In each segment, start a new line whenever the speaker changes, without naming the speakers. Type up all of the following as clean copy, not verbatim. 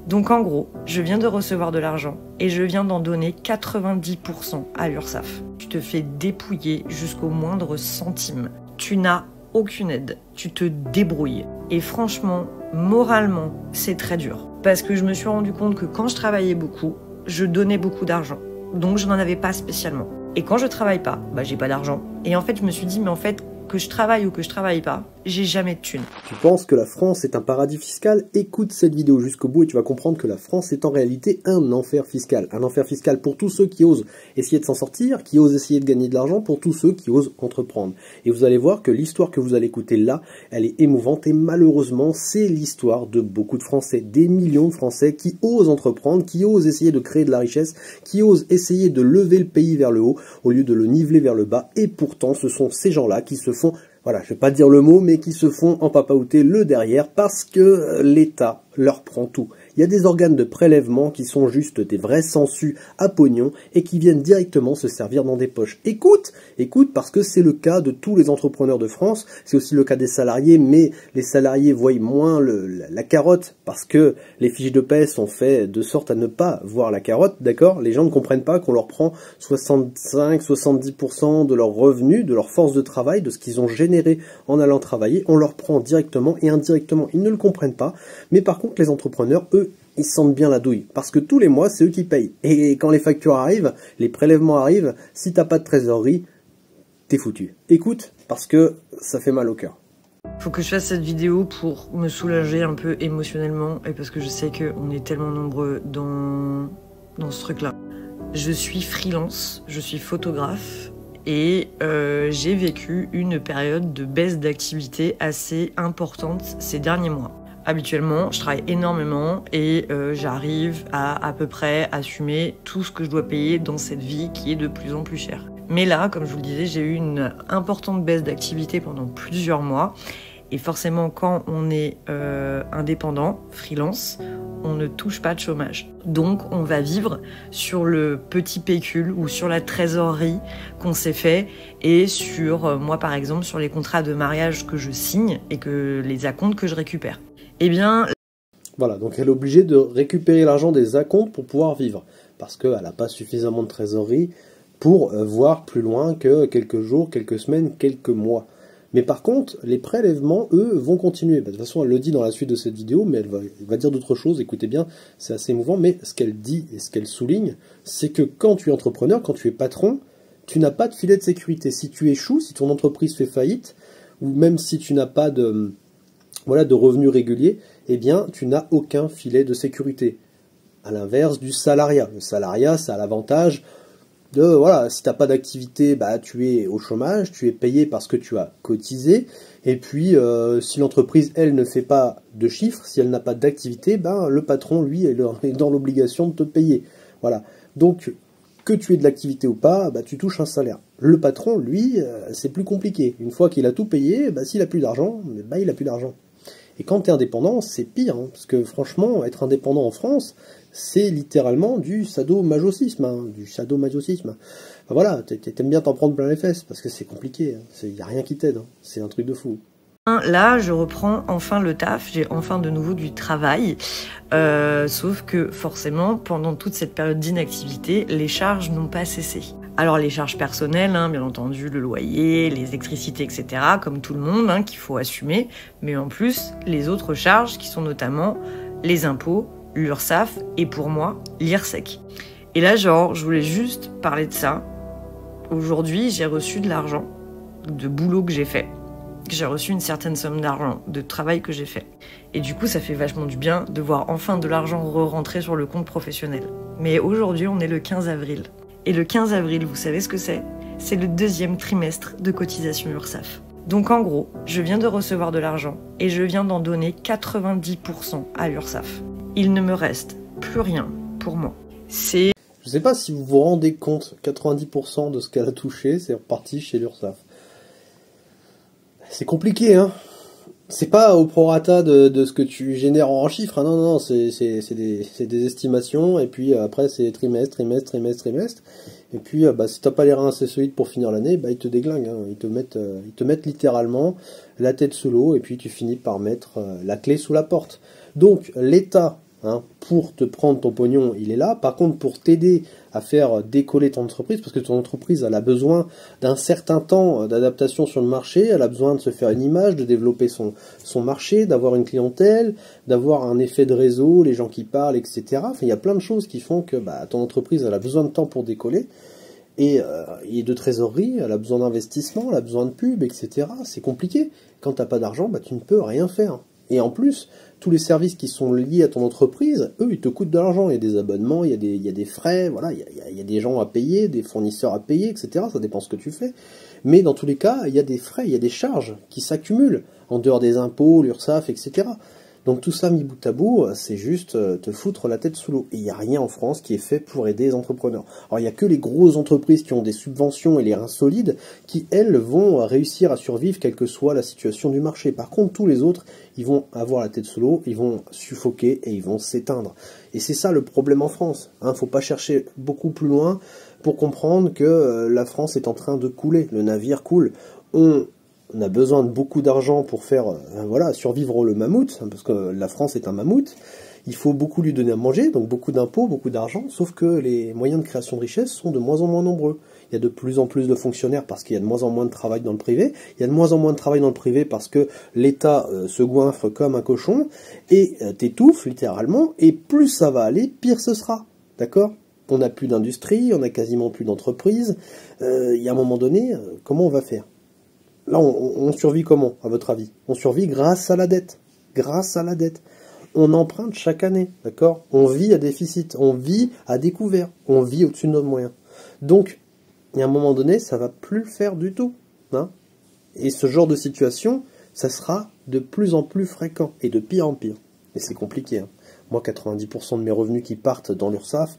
Donc en gros, je viens de recevoir de l'argent et je viens d'en donner 90% à l'URSSAF. Tu te fais dépouiller jusqu'au moindre centime. Tu n'as aucune aide, tu te débrouilles. Et franchement, moralement, c'est très dur. Parce que je me suis rendu compte que quand je travaillais beaucoup, je donnais beaucoup d'argent. Donc je n'en avais pas spécialement. Et quand je travaille pas, j'ai pas d'argent. Et en fait, je me suis dit, mais en fait, que je travaille ou que je travaille pas, j'ai jamais de thunes.
Tu penses que la France est un paradis fiscal? Écoute cette vidéo jusqu'au bout et tu vas comprendre que la France est en réalité un enfer fiscal. Un enfer fiscal pour tous ceux qui osent essayer de s'en sortir, qui osent essayer de gagner de l'argent, pour tous ceux qui osent entreprendre. Et vous allez voir que l'histoire que vous allez écouter là, elle est émouvante et malheureusement, c'est l'histoire de beaucoup de Français, des millions de Français qui osent entreprendre, qui osent essayer de créer de la richesse, qui osent essayer de lever le pays vers le haut au lieu de le niveler vers le bas. Et pourtant, ce sont ces gens-là qui se font, voilà, je vais pas dire le mot, mais qui se font empapaouter le derrière parce que l'État leur prend tout. Il y a des organes de prélèvement qui sont juste des vrais sangsues à pognon et qui viennent directement se servir dans des poches. Écoute, parce que c'est le cas de tous les entrepreneurs de France, c'est aussi le cas des salariés, mais les salariés voient moins la carotte parce que les fiches de paie sont faites de sorte à ne pas voir la carotte, d'accord? Les gens ne comprennent pas qu'on leur prend 65-70% de leurs revenus, de leur force de travail, de ce qu'ils ont généré en allant travailler, on leur prend directement et indirectement. Ils ne le comprennent pas, mais par contre les entrepreneurs, eux, ils sentent bien la douille, parce que tous les mois, c'est eux qui payent. Et quand les factures arrivent, les prélèvements arrivent, si t'as pas de trésorerie, t'es foutu. Écoute, parce que ça fait mal au cœur.
Faut que je fasse cette vidéo pour me soulager un peu émotionnellement, et parce que je sais qu'on est tellement nombreux dans ce truc-là. Je suis freelance, je suis photographe, et j'ai vécu une période de baisse d'activité assez importante ces derniers mois. Habituellement, je travaille énormément et j'arrive à peu près assumer tout ce que je dois payer dans cette vie qui est de plus en plus chère. Mais là, comme je vous le disais, j'ai eu une importante baisse d'activité pendant plusieurs mois. Et forcément, quand on est indépendant, freelance, on ne touche pas de chômage. Donc, on va vivre sur le petit pécule ou sur la trésorerie qu'on s'est fait et sur, moi par exemple, sur les contrats de mariage que je signe et que les acomptes que je récupère. Eh bien...
Voilà, donc elle est obligée de récupérer l'argent des acomptes pour pouvoir vivre. Parce qu'elle n'a pas suffisamment de trésorerie pour voir plus loin que quelques jours, quelques semaines, quelques mois. Mais par contre, les prélèvements, eux, vont continuer. De toute façon, elle le dit dans la suite de cette vidéo, mais elle va dire d'autres choses. Écoutez bien, c'est assez émouvant. Mais ce qu'elle dit et ce qu'elle souligne, c'est que quand tu es entrepreneur, quand tu es patron, tu n'as pas de filet de sécurité. Si tu échoues, si ton entreprise fait faillite, ou même si tu n'as pas de revenus réguliers, eh bien, tu n'as aucun filet de sécurité. À l'inverse du salariat. Le salariat, ça a l'avantage de, voilà, si tu n'as pas d'activité, tu es au chômage, tu es payé parce que tu as cotisé, et puis si l'entreprise, elle, ne fait pas de chiffres, si elle n'a pas d'activité, le patron, lui, est dans l'obligation de te payer. Voilà. Donc, que tu aies de l'activité ou pas, tu touches un salaire. Le patron, lui, c'est plus compliqué. Une fois qu'il a tout payé, s'il n'a plus d'argent, il n'a plus d'argent. Et quand tu es indépendant, c'est pire, parce que franchement, être indépendant en France, c'est littéralement du sadomasochisme. Voilà, t'aimes bien t'en prendre plein les fesses, parce que c'est compliqué, il n'y a rien qui t'aide, c'est un truc de fou.
Là, je reprends enfin le taf, j'ai enfin de nouveau du travail, sauf que forcément, pendant toute cette période d'inactivité, les charges n'ont pas cessé. Alors les charges personnelles, bien entendu, le loyer, les électricités, etc., comme tout le monde, qu'il faut assumer, mais en plus, les autres charges qui sont notamment les impôts, l'URSSAF et pour moi, l'IRSEC. Et là, je voulais juste parler de ça. Aujourd'hui, j'ai reçu de l'argent, de boulot que j'ai fait. J'ai reçu une certaine somme d'argent, de travail que j'ai fait. Et du coup, ça fait vachement du bien de voir enfin de l'argent re-rentrer sur le compte professionnel. Mais aujourd'hui, on est le 15 avril. Et le 15 avril, vous savez ce que c'est? C'est le 2e trimestre de cotisation URSSAF. Donc en gros, je viens de recevoir de l'argent et je viens d'en donner 90% à l'URSSAF. Il ne me reste plus rien pour moi. Je
ne sais pas si vous vous rendez compte, 90% de ce qu'elle a touché, c'est reparti chez l'URSSAF. C'est compliqué, hein. C'est pas au prorata de ce que tu génères en chiffres, hein. Non, c'est des estimations, et puis après c'est trimestre. Et puis si t'as pas les reins assez solides pour finir l'année, ils te déglinguent, hein. Ils te mettent littéralement la tête sous l'eau, et puis tu finis par mettre la clé sous la porte. Donc l'État, hein, pour te prendre ton pognon, il est là. Par contre, pour t'aider à faire décoller ton entreprise, parce que ton entreprise, elle a besoin d'un certain temps d'adaptation sur le marché, elle a besoin de se faire une image, de développer son marché, d'avoir une clientèle, d'avoir un effet de réseau, les gens qui parlent, etc. Enfin, il y a plein de choses qui font que ton entreprise, elle a besoin de temps pour décoller. Et de trésorerie, elle a besoin d'investissement, elle a besoin de pub, etc. C'est compliqué. Quand tu n'as pas d'argent, tu ne peux rien faire. Et en plus, tous les services qui sont liés à ton entreprise, eux, ils te coûtent de l'argent. Il y a des abonnements, il y a des frais, voilà, il y a des gens à payer, des fournisseurs à payer, etc. Ça dépend ce que tu fais. Mais dans tous les cas, il y a des frais, il y a des charges qui s'accumulent, en dehors des impôts, l'URSSAF, etc. Donc tout ça mis bout à bout, c'est juste te foutre la tête sous l'eau. Et il n'y a rien en France qui est fait pour aider les entrepreneurs. Alors il n'y a que les grosses entreprises qui ont des subventions et les reins solides qui, elles, vont réussir à survivre quelle que soit la situation du marché. Par contre, tous les autres, ils vont avoir la tête sous l'eau, ils vont suffoquer et ils vont s'éteindre. Et c'est ça le problème en France. Faut pas chercher beaucoup plus loin pour comprendre que la France est en train de couler. Le navire coule. On a besoin de beaucoup d'argent pour faire survivre le mammouth, parce que la France est un mammouth. Il faut beaucoup lui donner à manger, donc beaucoup d'impôts, beaucoup d'argent, sauf que les moyens de création de richesse sont de moins en moins nombreux. Il y a de plus en plus de fonctionnaires parce qu'il y a de moins en moins de travail dans le privé. Il y a de moins en moins de travail dans le privé parce que l'État se goinfre comme un cochon et t'étouffe littéralement. Et plus ça va aller, pire ce sera. D'accord ? On n'a plus d'industrie, on n'a quasiment plus d'entreprise. Il y a un moment donné, comment on va faire ? Là, on survit comment, à votre avis? On survit grâce à la dette. Grâce à la dette. On emprunte chaque année, d'accord? On vit à déficit, on vit à découvert, on vit au-dessus de nos moyens. Donc, il y a un moment donné, ça va plus le faire du tout. Hein, et ce genre de situation, ça sera de plus en plus fréquent, et de pire en pire. Et c'est compliqué. Hein. Moi, 90% de mes revenus qui partent dans l'URSSAF,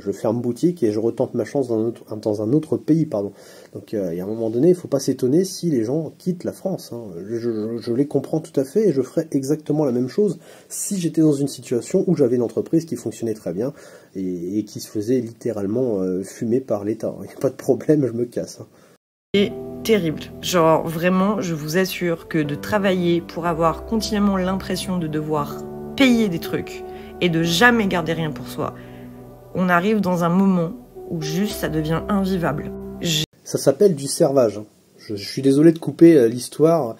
je ferme boutique et je retente ma chance dans un autre pays. Pardon. Donc il y a un moment donné, il ne faut pas s'étonner si les gens quittent la France. Hein. Je les comprends tout à fait et je ferais exactement la même chose si j'étais dans une situation où j'avais une entreprise qui fonctionnait très bien et qui se faisait littéralement fumer par l'État. Il n'y a pas de problème, je me casse. Hein.
C'est terrible. Genre vraiment, je vous assure que de travailler pour avoir continuellement l'impression de devoir payer des trucs et de jamais garder rien pour soi, on arrive dans un moment où juste ça devient invivable.
Ça s'appelle du servage. Je suis désolé de couper l'histoire,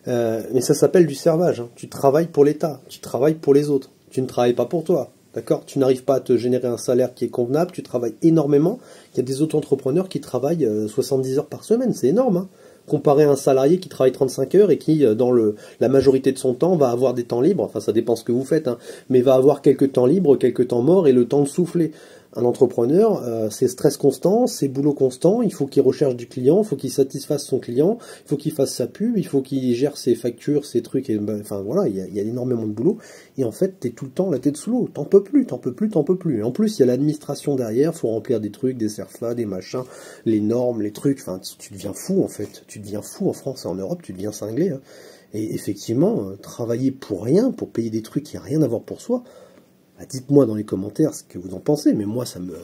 mais ça s'appelle du servage. Tu travailles pour l'État, tu travailles pour les autres. Tu ne travailles pas pour toi, d'accord ? Tu n'arrives pas à te générer un salaire qui est convenable, tu travailles énormément. Il y a des auto-entrepreneurs qui travaillent 70 heures par semaine, c'est énorme, hein ? Comparé à un salarié qui travaille 35 heures et qui, dans la majorité de son temps, va avoir des temps libres, enfin ça dépend ce que vous faites, hein, mais va avoir quelques temps libres, quelques temps morts et le temps de souffler. Un entrepreneur, c'est stress constant, c'est boulot constant, il faut qu'il recherche du client, il faut qu'il satisfasse son client, il faut qu'il fasse sa pub, il faut qu'il gère ses factures, ses trucs, enfin voilà, il y a énormément de boulot, et en fait, t'es tout le temps la tête sous l'eau, t'en peux plus. Et en plus, il y a l'administration derrière, faut remplir des trucs, des CERFA, des machins, les normes, les trucs, enfin, tu deviens fou en fait, tu deviens fou en France et en Europe, tu deviens cinglé, hein. Et effectivement, travailler pour rien, pour payer des trucs qui n'ont rien à voir pour soi, dites-moi dans les commentaires ce que vous en pensez, mais moi ça me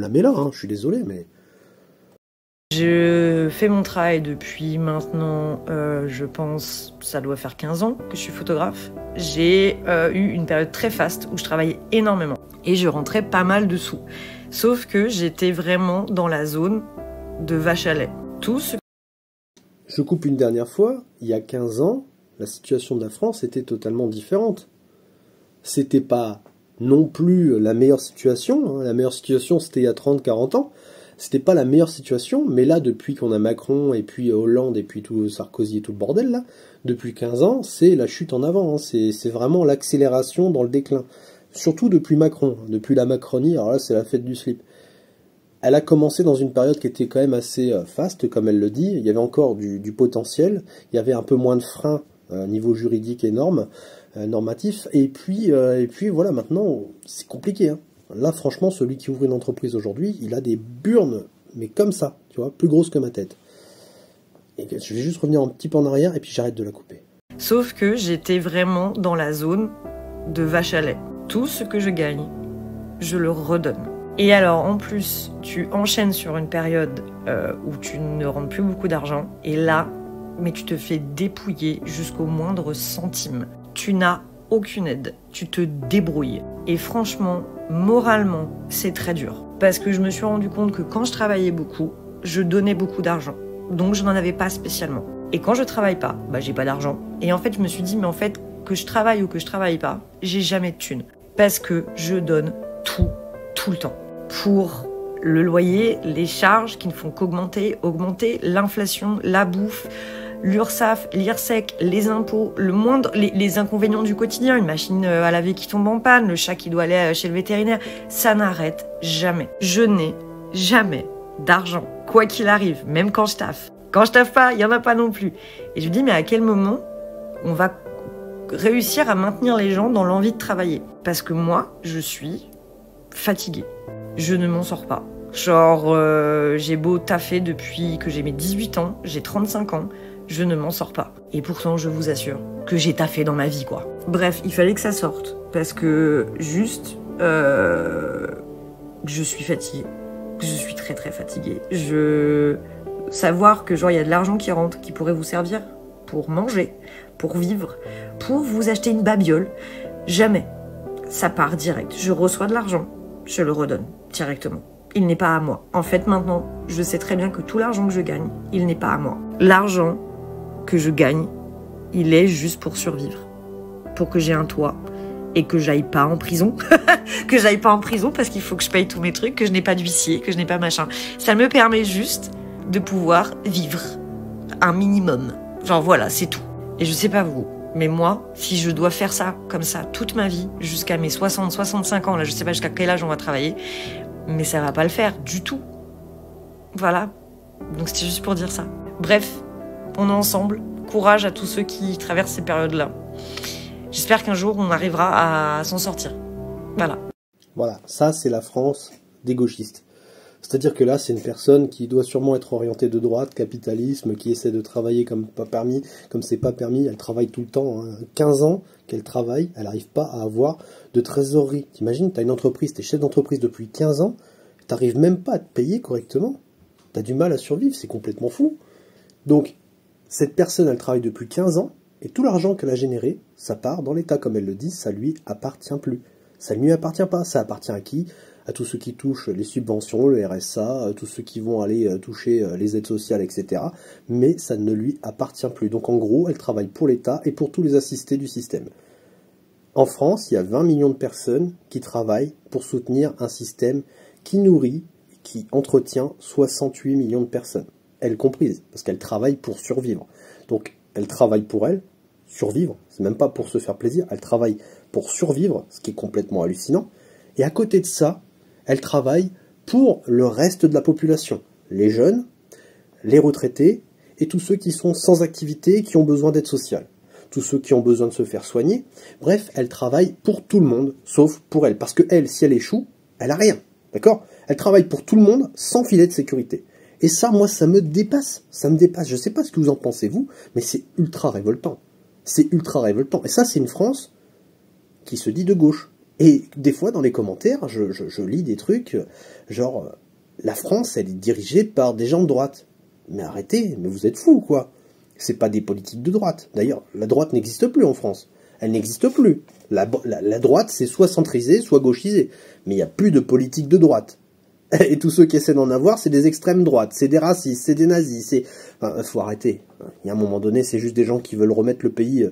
la met là, hein, je suis désolé, mais...
Je fais mon travail depuis maintenant, je pense, ça doit faire 15 ans que je suis photographe. J'ai eu une période très faste où je travaillais énormément et je rentrais pas mal de sous. Sauf que j'étais vraiment dans la zone de vache à lait.
Je coupe une dernière fois, il y a 15 ans, la situation de la France était totalement différente. C'était pas non plus la meilleure situation. Hein. La meilleure situation, c'était il y a 30-40 ans. C'était pas la meilleure situation, mais là, depuis qu'on a Macron, et puis Hollande, et puis tout Sarkozy et tout le bordel, là, depuis 15 ans, c'est la chute en avant. Hein. C'est vraiment l'accélération dans le déclin. Surtout depuis Macron. Depuis la Macronie, alors là, c'est la fête du slip. Elle a commencé dans une période qui était quand même assez faste, comme elle le dit. Il y avait encore du potentiel. Il y avait un peu moins de freins niveau juridique et normatif, et puis voilà, maintenant c'est compliqué, hein. Là franchement, celui qui ouvre une entreprise aujourd'hui, il a des burnes, mais comme ça, tu vois, plus grosses que ma tête. Et je vais juste revenir un petit peu en arrière et puis j'arrête de la couper.
Sauf que j'étais vraiment dans la zone de vache à lait. Tout ce que je gagne, je le redonne. Et alors en plus, tu enchaînes sur une période où tu ne rentres plus beaucoup d'argent, et là, mais tu te fais dépouiller jusqu'au moindre centime. Tu n'as aucune aide. Tu te débrouilles. Et franchement, moralement, c'est très dur. Parce que je me suis rendu compte que quand je travaillais beaucoup, je donnais beaucoup d'argent. Donc je n'en avais pas spécialement. Et quand je travaille pas, j'ai pas d'argent. Et en fait, je me suis dit, mais en fait, que je travaille ou que je travaille pas, j'ai jamais de thunes. Parce que je donne tout le temps. Pour le loyer, les charges qui ne font qu'augmenter, l'inflation, la bouffe, l'URSSAF, l'IRSEC, les impôts, les inconvénients du quotidien, une machine à laver qui tombe en panne, le chat qui doit aller chez le vétérinaire, ça n'arrête jamais. Je n'ai jamais d'argent, quoi qu'il arrive, même quand je taffe. Quand je taffe pas, il y en a pas non plus. Et je me dis, mais à quel moment on va réussir à maintenir les gens dans l'envie de travailler? Parce que moi, je suis fatiguée. Je ne m'en sors pas. Genre, j'ai beau taffer depuis que j'ai mes 18 ans, j'ai 35 ans, je ne m'en sors pas. Et pourtant, je vous assure que j'ai taffé dans ma vie, quoi. Bref, il fallait que ça sorte. Parce que, juste, je suis fatiguée. Je suis très très fatiguée. Savoir que, genre, il y a de l'argent qui rentre, qui pourrait vous servir pour manger, pour vivre, pour vous acheter une babiole. Jamais. Ça part direct. Je reçois de l'argent, je le redonne directement. Il n'est pas à moi. En fait, maintenant, je sais très bien que tout l'argent que je gagne, il n'est pas à moi. L'argent que je gagne, il est juste pour survivre. Pour que j'ai un toit et que j'aille pas en prison. Que j'aille pas en prison parce qu'il faut que je paye tous mes trucs, que je n'ai pas d'huissier, que je n'ai pas machin. Ça me permet juste de pouvoir vivre un minimum. Genre voilà, c'est tout. Et je sais pas vous, mais moi, si je dois faire ça, comme ça, toute ma vie, jusqu'à mes 60, 65 ans, là je sais pas jusqu'à quel âge on va travailler, mais ça va pas le faire du tout. Voilà. Donc c'était juste pour dire ça. Bref, on est ensemble. Courage à tous ceux qui traversent ces périodes-là. J'espère qu'un jour on arrivera à s'en sortir. Voilà.
Voilà, ça c'est la France des gauchistes. C'est-à-dire que là, c'est une personne qui doit sûrement être orientée de droite, capitalisme, qui essaie de travailler comme pas permis, comme c'est pas permis, elle travaille tout le temps, hein. 15 ans qu'elle travaille, elle n'arrive pas à avoir de trésorerie. T'imagines, t'as une entreprise, t'es chef d'entreprise depuis 15 ans, t'arrives même pas à te payer correctement. T'as du mal à survivre, c'est complètement fou. Donc, cette personne, elle travaille depuis 15 ans, et tout l'argent qu'elle a généré, ça part dans l'État, comme elle le dit, ça lui appartient plus. Ça ne lui appartient pas, ça appartient à qui ? À tous ceux qui touchent les subventions, le RSA, à tous ceux qui vont aller toucher les aides sociales, etc. Mais ça ne lui appartient plus. Donc en gros, elle travaille pour l'État et pour tous les assistés du système. En France, il y a 20 millions de personnes qui travaillent pour soutenir un système qui nourrit, qui entretient 68 millions de personnes. Elle comprise, parce qu'elle travaille pour survivre. Donc elle travaille pour elle, survivre, c'est même pas pour se faire plaisir, elle travaille pour survivre, ce qui est complètement hallucinant. Et à côté de ça, elle travaille pour le reste de la population, les jeunes, les retraités et tous ceux qui sont sans activité et qui ont besoin d'aide sociale, tous ceux qui ont besoin de se faire soigner. Bref, elle travaille pour tout le monde, sauf pour elle. Parce que elle, si elle échoue, elle a rien, d'accord ? Elle travaille pour tout le monde sans filet de sécurité. Et ça, moi, ça me dépasse. Ça me dépasse. Je ne sais pas ce que vous en pensez, vous, mais c'est ultra révoltant. C'est ultra révoltant. Et ça, c'est une France qui se dit de gauche. Et des fois, dans les commentaires, je lis des trucs, genre, la France, elle est dirigée par des gens de droite. Mais arrêtez, mais vous êtes fous, quoi. C'est pas des politiques de droite. D'ailleurs, la droite n'existe plus en France. Elle n'existe plus. La droite, c'est soit centrisé, soit gauchisé. Mais il n'y a plus de politique de droite. Et tous ceux qui essaient d'en avoir, c'est des extrêmes droites, c'est des racistes, c'est des nazis, c'est... Enfin, faut arrêter. Il y a un moment donné, c'est juste des gens qui veulent remettre le pays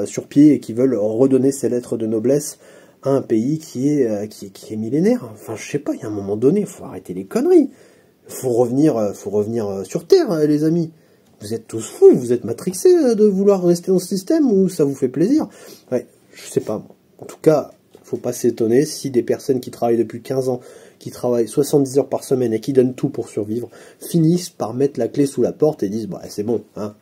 sur pied et qui veulent redonner ses lettres de noblesse à un pays qui est millénaire. Enfin, je sais pas, il y a un moment donné, faut arrêter les conneries. Faut revenir sur Terre, les amis. Vous êtes tous fous, vous êtes matrixés de vouloir rester dans ce système ou ça vous fait plaisir? Ouais, je sais pas. En tout cas, faut pas s'étonner si des personnes qui travaillent depuis 15 ans, qui travaillent 70 heures par semaine et qui donnent tout pour survivre, finissent par mettre la clé sous la porte et disent, bah c'est bon, hein,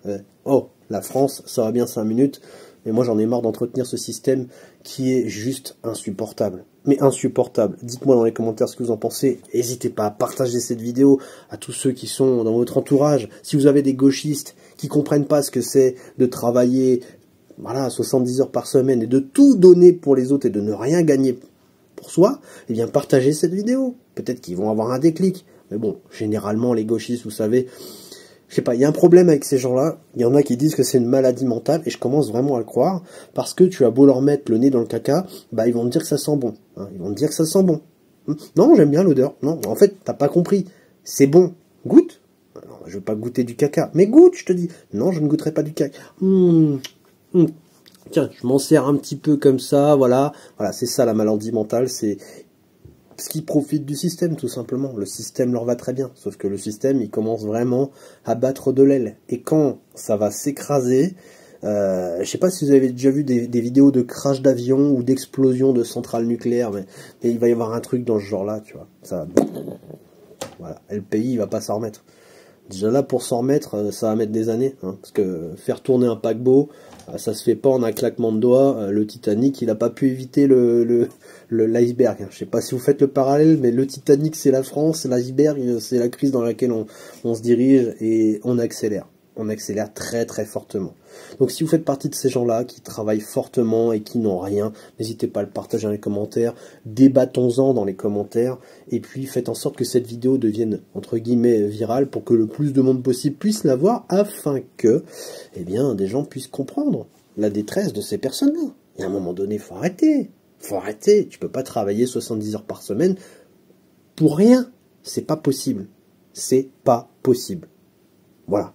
oh, la France, ça va bien 5 minutes, mais moi j'en ai marre d'entretenir ce système qui est juste insupportable. Mais insupportable. Dites-moi dans les commentaires ce que vous en pensez. N'hésitez pas à partager cette vidéo à tous ceux qui sont dans votre entourage. Si vous avez des gauchistes qui comprennent pas ce que c'est de travailler 70 heures par semaine et de tout donner pour les autres et de ne rien gagner pour soi, eh bien partagez cette vidéo. Peut-être qu'ils vont avoir un déclic. Mais bon, généralement les gauchistes, vous savez, Je sais pas, il y a un problème avec ces gens-là. Il y en a qui disent que c'est une maladie mentale, et je commence vraiment à le croire, parce que tu as beau leur mettre le nez dans le caca, bah ils vont te dire que ça sent bon. Hein, ils vont te dire que ça sent bon. Non, j'aime bien l'odeur. Non, en fait, t'as pas compris. C'est bon. Goûte. Non, je veux pas goûter du caca. Mais goûte, je te dis. Non, je ne goûterai pas du caca. Tiens, je m'en sers un petit peu comme ça, voilà. Voilà, c'est ça la maladie mentale, c'est ce qui profite du système, tout simplement. Le système leur va très bien, sauf que le système, il commence vraiment à battre de l'aile. Et quand ça va s'écraser, je sais pas si vous avez déjà vu des vidéos de crash d'avion ou d'explosion de centrales nucléaires, mais il va y avoir un truc dans ce genre-là, tu vois. Ça, voilà. Et le pays, il va pas s'en remettre. Déjà là, pour s'en remettre, ça va mettre des années, hein, parce que faire tourner un paquebot, ça se fait pas en un claquement de doigts. Le Titanic, il a pas pu éviter l'iceberg. Je sais pas si vous faites le parallèle, mais le Titanic, c'est la France, l'iceberg, c'est la crise dans laquelle on se dirige, et on accélère. On accélère très très fortement. Donc si vous faites partie de ces gens-là qui travaillent fortement et qui n'ont rien, n'hésitez pas à le partager dans les commentaires, débattons-en dans les commentaires, et puis faites en sorte que cette vidéo devienne entre guillemets virale pour que le plus de monde possible puisse la voir, afin que eh bien, des gens puissent comprendre la détresse de ces personnes-là. Et à un moment donné, faut arrêter. Faut arrêter. Tu peux pas travailler 70 heures par semaine pour rien. C'est pas possible. C'est pas possible. Voilà.